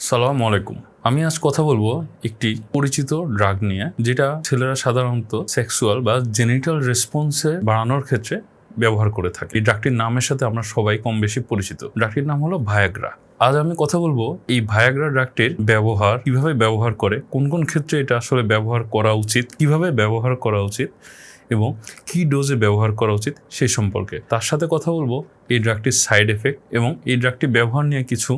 সালাম আলাইকুম। আমি আজ কথা বলবো একটি পরিচিত ড্রাগ নিয়ে, যেটা ছেলেরা সাধারণত সেক্সুয়াল বা জেনিটাল রেসপন্সে বাড়ানোর ক্ষেত্রে ব্যবহার করে থাকে। এই ড্রাগটির নামের সাথে আমরা সবাই কম বেশি পরিচিত। ড্রাগটির নাম হলো ভায়াগ্রা। আজ আমি কথা বলবো এই ভায়াগ্রা ড্রাগটির ব্যবহার, কিভাবে ব্যবহার করে, কোন কোন ক্ষেত্রে এটা আসলে ব্যবহার করা উচিত, কিভাবে ব্যবহার করা উচিত এবং কি ডোজে ব্যবহার করা উচিত সেই সম্পর্কে। তার সাথে কথা বলবো এই ড্রাগটির সাইড এফেক্ট এবং এই ড্রাগটি ব্যবহার নিয়ে কিছু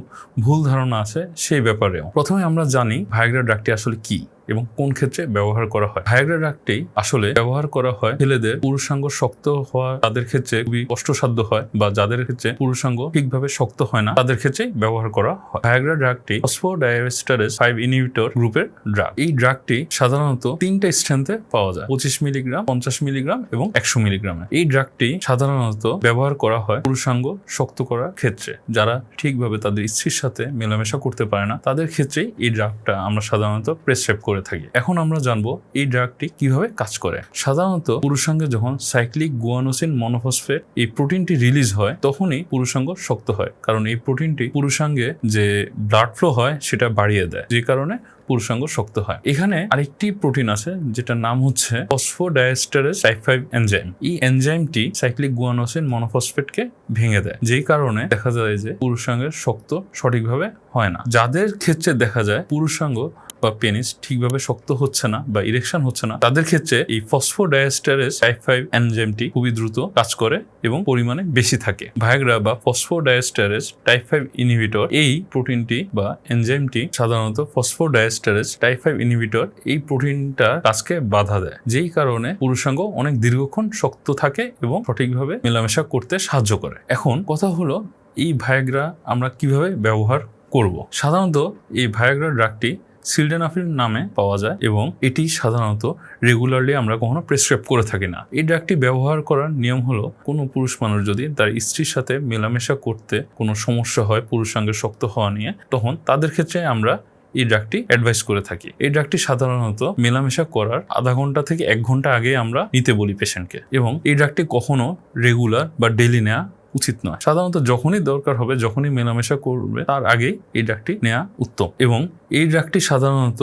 ভুল ধারণা আছে সেই ব্যাপারেও। প্রথমে আমরা জানি ভায়াগ্রা ড্রাগটি আসলে কি এবং কোন ক্ষেত্রে ব্যবহার করা হয়। ভায়াগ্রা ড্রাগটি আসলে ব্যবহার করা হয় ছেলেদের পুরুষাঙ্গ শক্ত হওয়া, তাদের ক্ষেত্রে খুবই কষ্টসাধ্য হয় বা যাদের ক্ষেত্রে পুরুষাঙ্গ ঠিকভাবে শক্ত হয় না, তাদের ক্ষেত্রে ব্যবহার করা হয়। ভায়াগ্রা ড্রাগটি ফসফোডাইএস্টারেজ 5 ইনহিবিটর গ্রুপের ড্রাগ। এই ড্রাগটি সাধারণত 3টা স্ট্রেন্থে পাওয়া যায়, 25 মিলিগ্রাম, 50 মিলিগ্রাম এবং 100 মিলিগ্রামে। এই ড্রাগটি সাধারণত ব্যবহার করা হয় পুরুষাঙ্গ শক্ত করার ক্ষেত্রে। যারা ঠিকভাবে তাদের স্ত্রীর সাথে মেলামেশা করতে পারে না, তাদের ক্ষেত্রেই এই ড্রাগটা আমরা সাধারণত প্রেসক্রাইব করে থাকি। এখন আমরা জানবো এই ড্রাগটি কিভাবে কাজ করে। সাধারণত পুরুষাঙ্গে যখন সাইক্লিক গুয়ানোসিন মনোফসফেট এই প্রোটিনটি রিলিজ হয়, তখনই পুরুষাঙ্গ শক্ত হয়, কারণ এই প্রোটিনটি পুরুষাঙ্গে যে ব্লাড ফ্লো হয় সেটা বাড়িয়ে দেয়, যে কারণে পুরুষাঙ্গ শক্ত হয়। এখানে আরেকটি প্রোটিন আছে যেটার নাম হচ্ছে ফসফোডাইএস্টারেজ টাইপ 5 এনজাইম। এই এনজাইমটি সাইক্লিক গুয়ানোসিন মনোফসফেটকে ভেঙে দেয়, যেই কারণে দেখা যায় যে পুরুষাঙ্গের শক্ত সঠিকভাবে হয় না। যাদের ক্ষেত্রে দেখা যায় পুরুষাঙ্গ বা পেনিস ঠিকভাবে শক্ত হচ্ছে না বা ইরেকশন হচ্ছে না, তাদের ক্ষেত্রে এই ফসফোডাইএস্টারেজ টাইপ 5 এনজাইমটি খুবই দ্রুত কাজ করে এবং পরিমাণে বেশি থাকে। ভায়াগ্রা বা ফসফোডাইএস্টারেজ টাইপ 5 ইনহিবিটর এই প্রোটিনটি বা এনজাইমটি সাধারণত ফসফোডাইএস্টারেজ টাইপ 5 ইনহিবিটর এই প্রোটিনটা কাজকে বাধা দেয়, যেই কারণে পুরুষাঙ্গ অনেক দীর্ঘক্ষণ শক্ত থাকে এবং সঠিকভাবে মেলামেশা করতে সাহায্য করে। এখন কথা হলো এই ভায়াগ্রা আমরা কিভাবে ব্যবহার করব। সাধারণত এই ভায়াগ্রা ড্রাগটি সিলডেনাফিল নামে পাওয়া যায় এবং এটি সাধারণত রেগুলারলি আমরা কখনো প্রেসক্রাইব করে থাকি না। এই ড্রাগটি ব্যবহার করার নিয়ম হলো, কোনো পুরুষ মানুষ যদি তার স্ত্রীর সাথে মেলামেশা করতে কোনো সমস্যা হয় পুরুষাঙ্গের শক্ত হওয়া নিয়ে, তখন তাদের ক্ষেত্রে আমরা এই ড্রাগটি অ্যাডভাইস করে থাকি। এই ড্রাগটি সাধারণত মেলামেশা করার আধা ঘন্টা থেকে 1 ঘন্টা আগে আমরা নিতে বলি পেশেন্টকে, এবং এই ড্রাগটি কখনো রেগুলার বা ডেইলি নেওয়া উচিত নয়। সাধারণত যখনই দরকার হবে, যখনই মেলামেশা করবে, তার আগেই এই ড্রাগটি নেওয়া উত্তম। এবং এই ড্রাগটি সাধারণত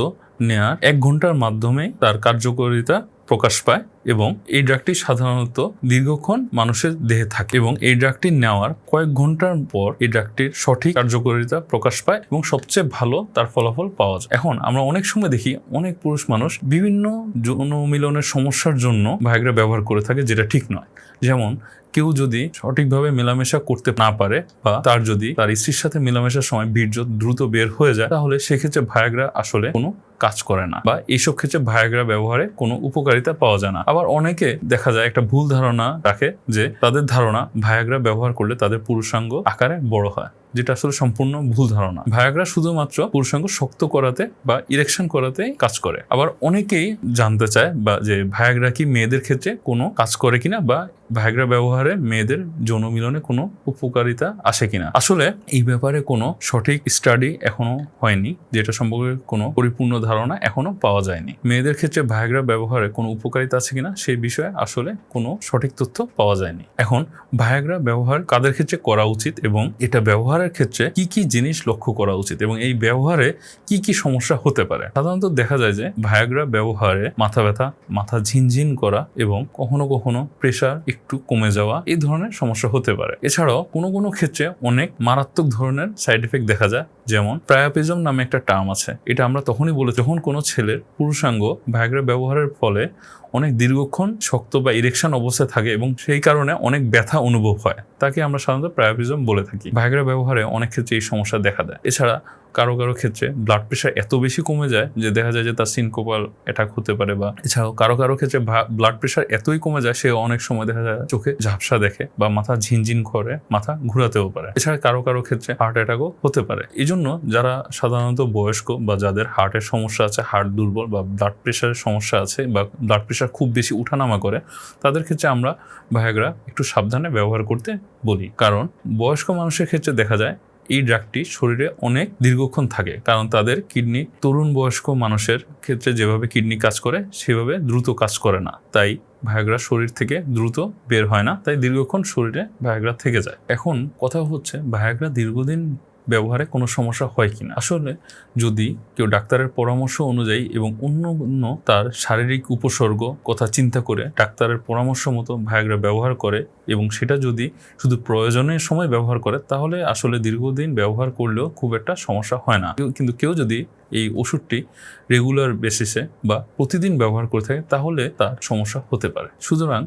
নেওয়ার 1 ঘন্টার মাধ্যমে তার কার্যকারিতা প্রকাশ পায় এবং এই ড্রাগটি সাধারণত দীর্ঘক্ষণ মানুষের দেহে থাকে এবং এই ড্রাগটি নেওয়ার কয়েক ঘন্টার পর এই ড্রাগটির সঠিক কার্যকারিতা প্রকাশ পায় এবং সবচেয়ে ভালো তার ফলাফল পাওয়া যায়। এখন আমরা অনেক সময় দেখি অনেক পুরুষ মানুষ বিভিন্ন যৌন মিলনের সমস্যার জন্য ভায়াগ্রা ব্যবহার করে থাকে, যেটা ঠিক নয়। যেমন কেউ যদি সঠিকভাবে মেলামেশা করতে না পারে বা তার যদি তার স্ত্রীর সাথে মেলামেশার সময় বীর্য দ্রুত বের হয়ে যায়, তাহলে সেক্ষেত্রে ভায়াগ্রা আসলে কোনো কাজ করে না বা এইসব ক্ষেত্রে ভায়াগ্রা ব্যবহারে কোনো উপকারিতা পাওয়া যায় না। আবার অনেকে দেখা যায় একটা ভুল ধারণা রাখে যে তাদের ধারণা ভায়াগ্রা ব্যবহার করলে তাদের পুরুষাঙ্গ আকারে বড় হয়, যেটা আসলে সম্পূর্ণ ভুল ধারণা। ভায়াগ্রা শুধুমাত্র পুরুষাঙ্গ শক্ত করাতে বা ইরেকশন করাতেই কাজ করে। আবার অনেকেই জানতে চায় বা যে ভায়াগ্রা কি মেয়েদের ক্ষেত্রে কোনো কাজ করে কিনা বা ভায়াগ্রা ব্যবহারে মেয়েদের যৌন মিলনে কোনো উপকারিতা আসে কিনা। আসলে এই ব্যাপারে কোনো সঠিক স্টাডি এখনো হয়নি, যেটা সম্পর্কে কোনো পরিপূর্ণ ধারণা এখনো পাওয়া যায়নি। মেয়েদের ক্ষেত্রে ভায়াগ্রা ব্যবহারে কোনো উপকারিতা আছে কিনা সেই বিষয়ে আসলে কোনো সঠিক তথ্য পাওয়া যায়নি। এখন ভায়াগ্রা ব্যবহার কাদের ক্ষেত্রে করা উচিত এবং এটা ব্যবহারের ক্ষেত্রে কি কি জিনিস লক্ষ্য করা উচিত এবং এই ব্যবহারে কি কি সমস্যা হতে পারে। সাধারণত দেখা যায় যে ভায়াগ্রা ব্যবহারে মাথা ব্যথা, মাথা ঝিনঝিন করা এবং কখনো কখনো প্রেশার একটু কমে যাওয়া, এই ধরনের সমস্যা হতে পারে। এছাড়াও কোনো কোনো ক্ষেত্রে অনেক মারাত্মক ধরনের সাইড এফেক্ট দেখা যায়, যেমন প্রায়োপিজম নামে একটা টার্ম আছে। এটা আমরা তখনই বলি যখন কোনো ছেলের পুরুষাঙ্গ ভায়াগ্রা ব্যবহারের ফলে অনেক দীর্ঘক্ষণ শক্ত বা ইরেকশন অবস্থায় থাকে এবং সেই কারণে অনেক ব্যথা অনুভব হয়, তাকে আমরা সাধারণত প্রায়োপিজম বলে থাকি। ভায়াগ্রা ব্যবহারে অনেক ক্ষেত্রে এই সমস্যা দেখা দেয়। এছাড়া কারো কারো ক্ষেত্রে ব্লাড প্রেশার এত বেশি কমে যায় যে দেখা যায় যে তার সিনকোপাল অ্যাটাক হতে পারে, বা এছাড়াও কারো কারো ক্ষেত্রে ব্লাড প্রেশার এতই কমে যায় সে অনেক সময় দেখা যায় চোখে ঝাপসা দেখে বা মাথা ঝিনঝিন করে, মাথা ঘুরাতেও পারে। এছাড়া কারো কারো ক্ষেত্রে হার্ট অ্যাটাকও হতে পারে। এই জন্য যারা সাধারণত বয়স্ক বা যাদের হার্টের সমস্যা আছে, হার্ট দুর্বল বা ব্লাড প্রেশারের সমস্যা আছে বা ব্লাড প্রেশার খুব বেশি উঠানামা করে, তাদের ক্ষেত্রে আমরা ভায়াগ্রা একটু সাবধানে ব্যবহার করতে বলি। কারণ বয়স্ক মানুষের ক্ষেত্রে দেখা যায় এই ড্রাগটি শরীরে অনেক দীর্ঘক্ষণ থাকে, কারণ তাদের কিডনি তরুণ বয়স্ক মানুষের ক্ষেত্রে যেভাবে কিডনি কাজ করে সেভাবে দ্রুত কাজ করে না, তাই ভায়াগ্রা শরীর থেকে দ্রুত বের হয় না, তাই দীর্ঘক্ষণ শরীরে ভায়াগ্রা থেকে যায়। এখন কথা হচ্ছে ভায়াগ্রা দীর্ঘদিন ব্যবহারে কোনো সমস্যা হয় কিনা। আসলে যদি কেউ ডাক্তারের পরামর্শ অনুযায়ী এবং অন্য তার শারীরিক উপসর্গ কথা চিন্তা করে ডাক্তারের পরামর্শ মতো ভায়াগ্রা ব্যবহার করে এবং সেটা যদি শুধু প্রয়োজনের সময় ব্যবহার করে, তাহলে আসলে দীর্ঘদিন ব্যবহার করলেও খুব একটা সমস্যা হয় না। কিন্তু কেউ যদি এই ওষুধটি রেগুলার বেসিসে বা প্রতিদিন ব্যবহার করে থাকে, তাহলে তার সমস্যা হতে পারে। সুতরাং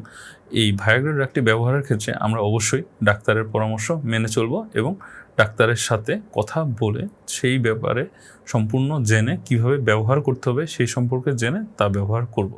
এই ভায়াগ্রা ড্রাগটি ব্যবহারের ক্ষেত্রে আমরা অবশ্যই ডাক্তারের পরামর্শ মেনে চলব এবং ডাক্তারের সাথে কথা বলে সেই ব্যাপারে সম্পূর্ণ জেনে কিভাবে ব্যবহার করতে হবে সেই সম্পর্কে জেনে তা ব্যবহার করব।